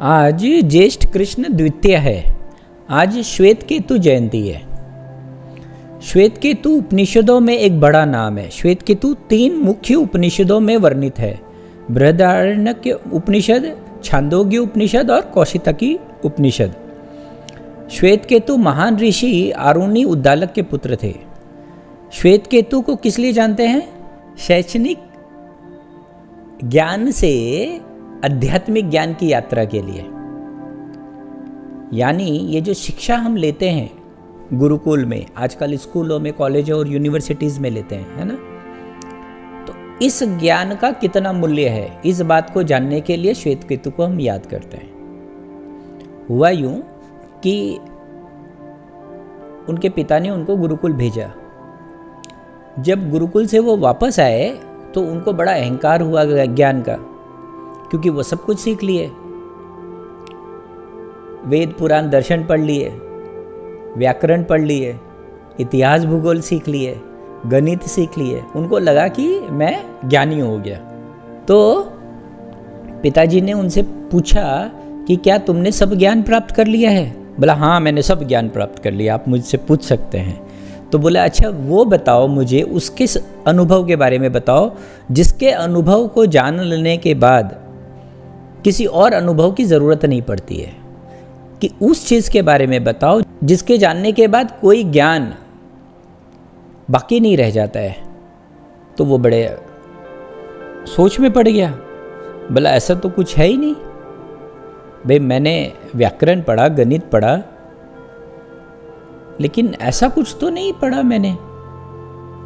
आज ज्येष्ठ कृष्ण द्वितीय है। आज श्वेत केतु जयंती है। श्वेत केतु उपनिषदों में एक बड़ा नाम है। श्वेत केतु 3 मुख्य उपनिषदों में वर्णित है: बृहदारण्यक उपनिषद, छांदोग्य उपनिषद और कौशितकी उपनिषद। श्वेत केतु महान ऋषि आरुणि उद्दालक के पुत्र थे। श्वेत केतु को किस लिए जानते हैं? शैक्षणिक ज्ञान से आध्यात्मिक ज्ञान की यात्रा के लिए। यानी ये जो शिक्षा हम लेते हैं गुरुकुल में, आजकल स्कूलों में, कॉलेजों और यूनिवर्सिटीज़ में लेते हैं, है ना? तो इस ज्ञान का कितना मूल्य है, इस बात को जानने के लिए श्वेत केतु को हम याद करते हैं। हुआ यूं कि उनके पिता ने उनको गुरुकुल भेजा। जब गुरुकुल से वो वापस आए तो उनको बड़ा अहंकार हुआ ज्ञान का, क्योंकि वो सब कुछ सीख लिए। वेद पुराण दर्शन पढ़ लिए, व्याकरण पढ़ लिए, इतिहास भूगोल सीख लिए, गणित सीख लिए। उनको लगा कि मैं ज्ञानी हो गया। तो पिताजी ने उनसे पूछा कि क्या तुमने सब ज्ञान प्राप्त कर लिया है? बोला हाँ, मैंने सब ज्ञान प्राप्त कर लिया, आप मुझसे पूछ सकते हैं। तो बोला अच्छा वो बताओ, मुझे उसके अनुभव के बारे में बताओ जिसके अनुभव को जान लेने के बाद किसी और अनुभव की ज़रूरत नहीं पड़ती है। कि उस चीज़ के बारे में बताओ जिसके जानने के बाद कोई ज्ञान बाकी नहीं रह जाता है। तो वो बड़े सोच में पड़ गया। बोला ऐसा तो कुछ है ही नहीं भाई, मैंने व्याकरण पढ़ा, गणित पढ़ा, लेकिन ऐसा कुछ तो नहीं पढ़ा मैंने।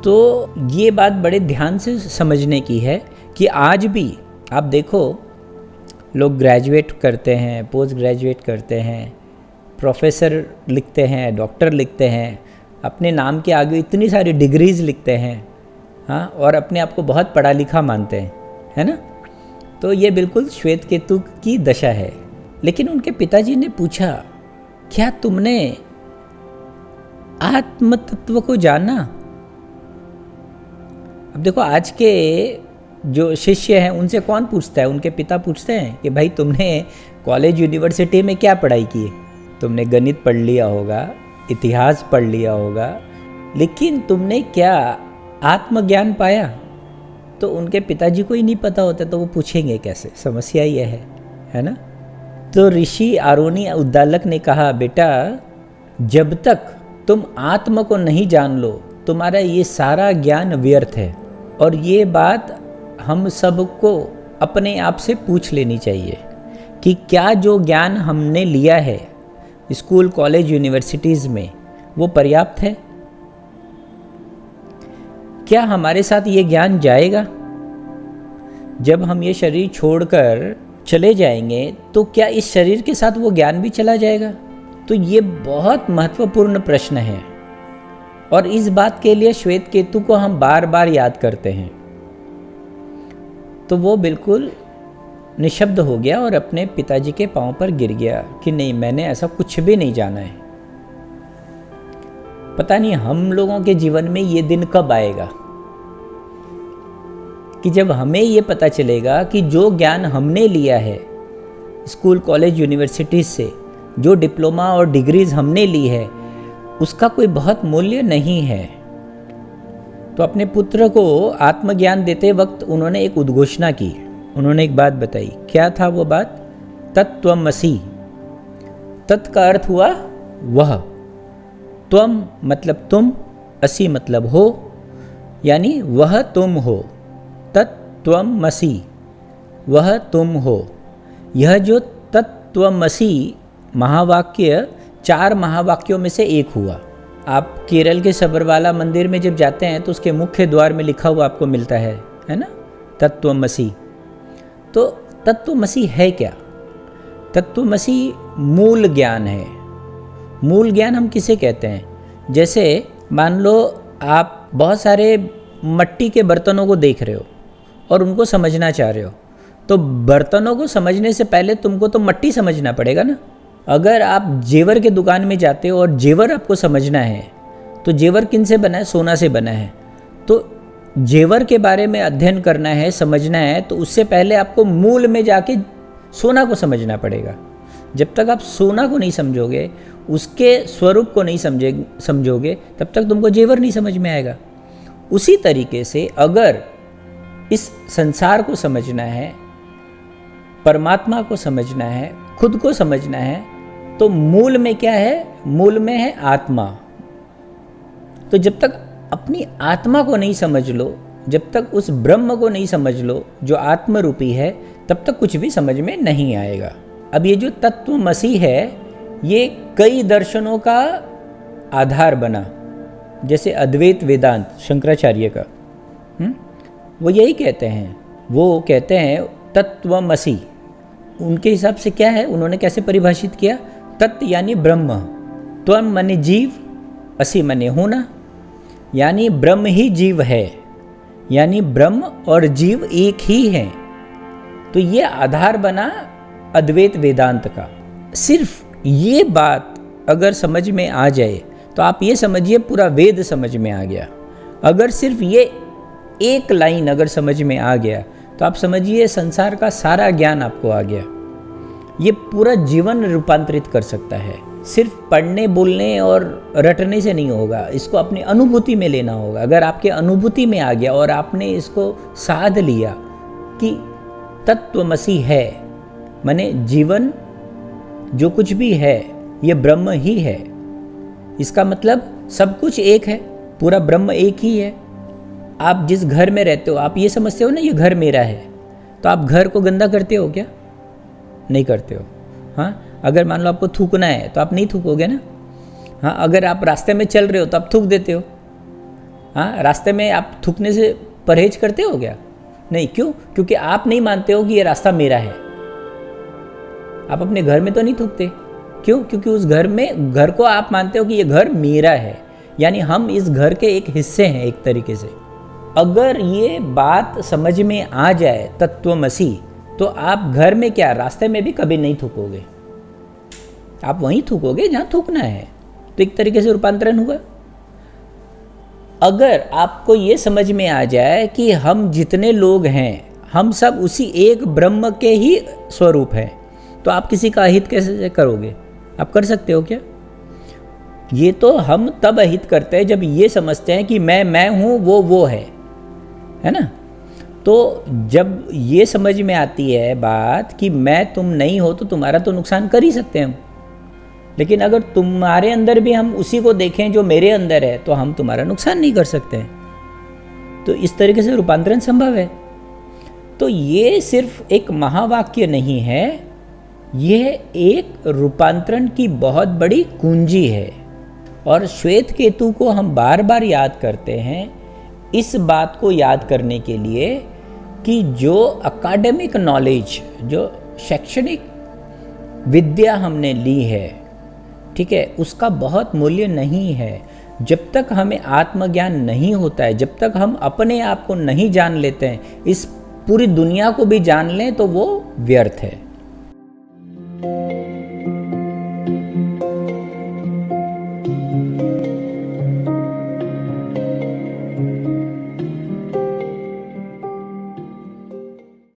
तो ये बात बड़े ध्यान से समझने की है कि आज भी आप देखो, लोग ग्रेजुएट करते हैं, पोस्ट ग्रेजुएट करते हैं, प्रोफेसर लिखते हैं, डॉक्टर लिखते हैं, अपने नाम के आगे इतनी सारी डिग्रीज़ लिखते हैं, हाँ, और अपने आप को बहुत पढ़ा लिखा मानते हैं, है ना? तो ये बिल्कुल श्वेत केतु की दशा है। लेकिन उनके पिताजी ने पूछा, क्या तुमने आत्म तत्व को जाना? अब देखो, आज के जो शिष्य हैं उनसे कौन पूछता है? उनके पिता पूछते हैं कि भाई तुमने कॉलेज यूनिवर्सिटी में क्या पढ़ाई की? तुमने गणित पढ़ लिया होगा, इतिहास पढ़ लिया होगा, लेकिन तुमने क्या आत्मज्ञान पाया? तो उनके पिताजी को ही नहीं पता होता, तो वो पूछेंगे कैसे? समस्या ये है ना? तो ऋषि आरुणि उद्दालक ने कहा, बेटा जब तक तुम आत्मा को नहीं जान लो, तुम्हारा ये सारा ज्ञान व्यर्थ है। और ये बात हम सबको अपने आप से पूछ लेनी चाहिए कि क्या जो ज्ञान हमने लिया है स्कूल, कॉलेज, यूनिवर्सिटीज़ में, वो पर्याप्त है? क्या हमारे साथ ये ज्ञान जाएगा? जब हम ये शरीर छोड़कर चले जाएंगे तो क्या इस शरीर के साथ वो ज्ञान भी चला जाएगा? तो ये बहुत महत्वपूर्ण प्रश्न है, और इस बात के लिए श्वेत केतु को हम बार बार याद करते हैं। तो वो बिल्कुल निशब्द हो गया और अपने पिताजी के पांव पर गिर गया कि नहीं, मैंने ऐसा कुछ भी नहीं जाना है। पता नहीं हम लोगों के जीवन में ये दिन कब आएगा कि जब हमें ये पता चलेगा कि जो ज्ञान हमने लिया है स्कूल, कॉलेज, यूनिवर्सिटीज से, जो डिप्लोमा और डिग्रीज हमने ली है, उसका कोई बहुत मूल्य नहीं है। तो अपने पुत्र को आत्मज्ञान देते वक्त उन्होंने एक उद्घोषणा की। उन्होंने एक बात बताई। क्या था वो बात? तत्त्वमसि। तत् का अर्थ हुआ वह, त्वम मतलब तुम, असि मतलब हो, यानी वह तुम हो। तत्त्वमसि, वह तुम हो। यह जो तत्त्वमसि महावाक्य 4 महावाक्यों में से एक हुआ। आप केरल के सबरवाला मंदिर में जब जाते हैं तो उसके मुख्य द्वार में लिखा हुआ आपको मिलता है ना? तत्त्वमसि। तो तत्त्वमसि है क्या? तत्त्वमसि मूल ज्ञान है। मूल ज्ञान हम किसे कहते हैं? जैसे मान लो आप बहुत सारे मिट्टी के बर्तनों को देख रहे हो और उनको समझना चाह रहे हो, तो बर्तनों को समझने से पहले तुमको तो मिट्टी समझना पड़ेगा ना। अगर आप जेवर के दुकान में जाते हो और जेवर आपको समझना है, तो जेवर किन से बना है? सोना से बना है। तो जेवर के बारे में अध्ययन करना है, समझना है, तो उससे पहले आपको मूल में जाके सोना को समझना पड़ेगा। जब तक आप सोना को नहीं समझोगे, उसके स्वरूप को नहीं समझोगे, तब तक तुमको जेवर नहीं समझ में आएगा। उसी तरीके से अगर इस संसार को समझना है, परमात्मा को समझना है, खुद को समझना है, तो मूल में क्या है? मूल में है आत्मा। तो जब तक अपनी आत्मा को नहीं समझ लो, जब तक उस ब्रह्म को नहीं समझ लो जो आत्म रूपी है, तब तक कुछ भी समझ में नहीं आएगा। अब ये जो तत्वमसी है, ये कई दर्शनों का आधार बना, जैसे अद्वैत वेदांत शंकराचार्य का, वो यही कहते हैं। वो कहते हैं तत्वमसी। उनके हिसाब से क्या है, उन्होंने कैसे परिभाषित किया? तत्व यानी ब्रह्म, त्वम माने जीव, असी माने होना, यानी ब्रह्म ही जीव है, यानी ब्रह्म और जीव एक ही हैं। तो ये आधार बना अद्वैत वेदांत का। सिर्फ ये बात अगर समझ में आ जाए तो आप ये समझिए पूरा वेद समझ में आ गया। अगर सिर्फ ये एक लाइन अगर समझ में आ गया तो आप समझिए संसार का सारा ज्ञान आपको आ गया। ये पूरा जीवन रूपांतरित कर सकता है। सिर्फ पढ़ने बोलने और रटने से नहीं होगा, इसको अपनी अनुभूति में लेना होगा। अगर आपके अनुभूति में आ गया और आपने इसको साध लिया कि तत्वमसी है, माने जीवन जो कुछ भी है ये ब्रह्म ही है, इसका मतलब सब कुछ एक है, पूरा ब्रह्म एक ही है। आप जिस घर में रहते हो, आप ये समझते हो ना ये घर मेरा है, तो आप घर को गंदा करते हो क्या? नहीं करते हो। हाँ, अगर मान लो आपको थूकना है तो आप नहीं थूकोगे ना। हाँ, अगर आप रास्ते में चल रहे हो तो आप थूक देते हो। हाँ, रास्ते में आप थूकने से परहेज करते हो क्या? नहीं। क्यों? क्योंकि आप नहीं मानते हो कि ये रास्ता मेरा है। आप अपने घर में तो नहीं थूकते। क्यों? क्योंकि उस घर को आप मानते हो कि ये घर मेरा है, यानी हम इस घर के एक हिस्से हैं एक तरीके से। अगर ये बात समझ में आ जाए तत्वमसी, तो आप घर में क्या, रास्ते में भी कभी नहीं थूकोगे। आप वहीं थूकोगे जहाँ थूकना है। तो एक तरीके से रूपांतरण हुआ। अगर आपको ये समझ में आ जाए कि हम जितने लोग हैं हम सब उसी एक ब्रह्म के ही स्वरूप हैं, तो आप किसी का अहित कैसे करोगे? आप कर सकते हो क्या? ये तो हम तब अहित करते हैं जब ये समझते हैं कि मैं हूँ, वो है ना। तो जब ये समझ में आती है बात कि मैं तुम नहीं हो, तो तुम्हारा तो नुकसान कर ही सकते हैं हम। लेकिन अगर तुम्हारे अंदर भी हम उसी को देखें जो मेरे अंदर है, तो हम तुम्हारा नुकसान नहीं कर सकते हैं। तो इस तरीके से रूपांतरण संभव है। तो ये सिर्फ एक महावाक्य नहीं है, यह एक रूपांतरण की बहुत बड़ी कुंजी है। और श्वेत केतु को हम बार बार याद करते हैं इस बात को याद करने के लिए कि जो अकाडेमिक नॉलेज, जो शैक्षणिक विद्या हमने ली है, ठीक है, उसका बहुत मूल्य नहीं है। जब तक हमें आत्मज्ञान नहीं होता है, जब तक हम अपने आप को नहीं जान लेते हैं, इस पूरी दुनिया को भी जान लें तो वो व्यर्थ है।